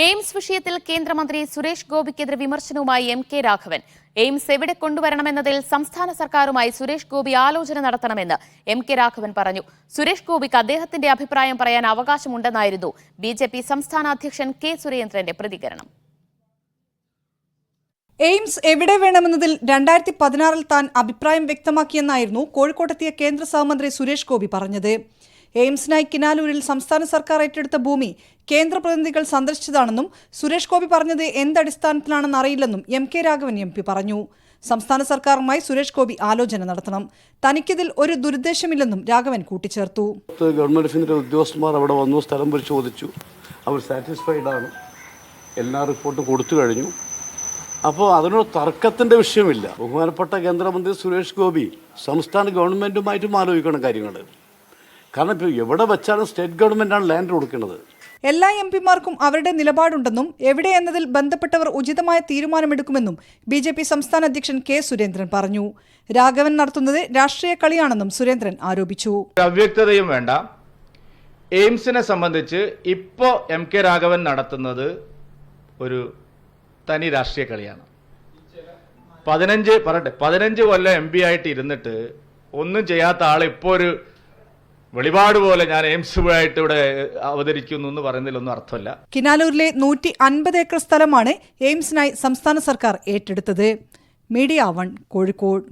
AIIMS വിഷയത്തിൽ കേന്ദ്രമന്ത്രി സുരേഷ് ഗോപിക്കെതിരെ വിമർശനവുമായി എം.കെ. രാഘവൻ. എയിംസ് എവിടെ കൊണ്ടുവരണമെന്നതിൽ സംസ്ഥാന സർക്കാരുമായി സുരേഷ് ഗോപി ആലോചന നടത്തണമെന്ന് എം.കെ. രാഘവൻ പറഞ്ഞു. സുരേഷ് ഗോപിക്ക് അദ്ദേഹത്തിന്റെ അഭിപ്രായം പറയാൻ അവകാശമുണ്ടെന്നായിരുന്നു ബി.ജെ.പി. സംസ്ഥാന അധ്യക്ഷൻ കെ. സുരേന്ദ്രന്റെ പ്രതികരണം. എയിംസ് എവിടെ വേണമെന്നതിൽ 2016 താൻ അഭിപ്രായം വ്യക്തമാക്കിയെന്നായിരുന്നു കോഴിക്കോട്ടെത്തിയ കേന്ദ്ര സഹമന്ത്രി സുരേഷ് ഗോപി പറഞ്ഞത്. എയിംസിനായി കിനാലൂരിൽ സംസ്ഥാന സർക്കാർ ഏറ്റെടുത്ത ഭൂമി കേന്ദ്ര പ്രതിനിധികൾ സന്ദർശിച്ചതാണെന്നും സുരേഷ് ഗോപി പറഞ്ഞത് എന്തടിസ്ഥാനത്തിലാണെന്ന് അറിയില്ലെന്നും എം.കെ. രാഘവൻ എം.പി പറഞ്ഞു. സംസ്ഥാന സർക്കാരുമായി സുരേഷ് ഗോപി ആലോചന നടത്തണം. തനിക്കിതിൽ ഒരു ദുരുദ്ദേശമില്ലെന്നും രാഘവൻ കൂട്ടിച്ചേർത്തു. ഗവൺമെന്റ് ഉദ്യോഗസ്ഥന്മാർ അവിടെ വന്നു, സ്ഥലം പരിശോധിച്ചു, അവർ സാറ്റിസ്ഫൈഡ് ആണ്, എല്ലാ റിപ്പോർട്ടും കൊടുത്തു കഴിഞ്ഞു. അപ്പോൾ അതിനൊരു തർക്കത്തിൻ്റെ വിഷയമില്ല. ബഹുമാനപ്പെട്ട കേന്ദ്രമന്ത്രി സുരേഷ് ഗോപി സംസ്ഥാന ഗവൺമെൻറ്റുമായിട്ടും ആലോചിക്കണം കാര്യങ്ങൾ. കാരണം ഇപ്പോൾ എവിടെ വെച്ചാലും സ്റ്റേറ്റ് ഗവൺമെൻറ്റാണ് ലാൻഡ് കൊടുക്കുന്നത്. എല്ലാ എം.പിമാർക്കും അവരുടെ നിലപാടുണ്ടെന്നും എവിടെ എന്നതിൽ ബന്ധപ്പെട്ടവർ ഉചിതമായ തീരുമാനമെടുക്കുമെന്നും ബി.ജെ.പി. സംസ്ഥാന അധ്യക്ഷൻ കെ. സുരേന്ദ്രൻ പറഞ്ഞു. രാഘവൻ നടത്തുന്നത് രാഷ്ട്രീയ കളിയാണെന്നും സുരേന്ദ്രൻ ആരോപിച്ചു. അവ്യക്തതയും വേണ്ട. എയിംസിനെ സംബന്ധിച്ച് ഇപ്പോൾ എം.കെ. രാഘവൻ നടത്തുന്നത് ഒരു തനി രാഷ്ട്രീയ കളിയാണ്. 15 കൊല്ലം MP ആയിട്ട് ഇരുന്നിട്ട് ഒന്നും ചെയ്യാത്ത ആൾ ഇപ്പോൾ ഒരു വെളിപാട് പോലെ ഞാൻ എയിംസുമായിട്ട് ഇവിടെ അവതരിക്കുന്നു എന്ന് പറയുന്നതിലൊന്നും അർത്ഥമില്ല. കിനാലൂരിലെ 150 ഏക്കർ സ്ഥലമാണ് എയിംസിനായി സംസ്ഥാന സർക്കാർ ഏറ്റെടുത്തത്. മീഡിയ 1 കോഴിക്കോട്.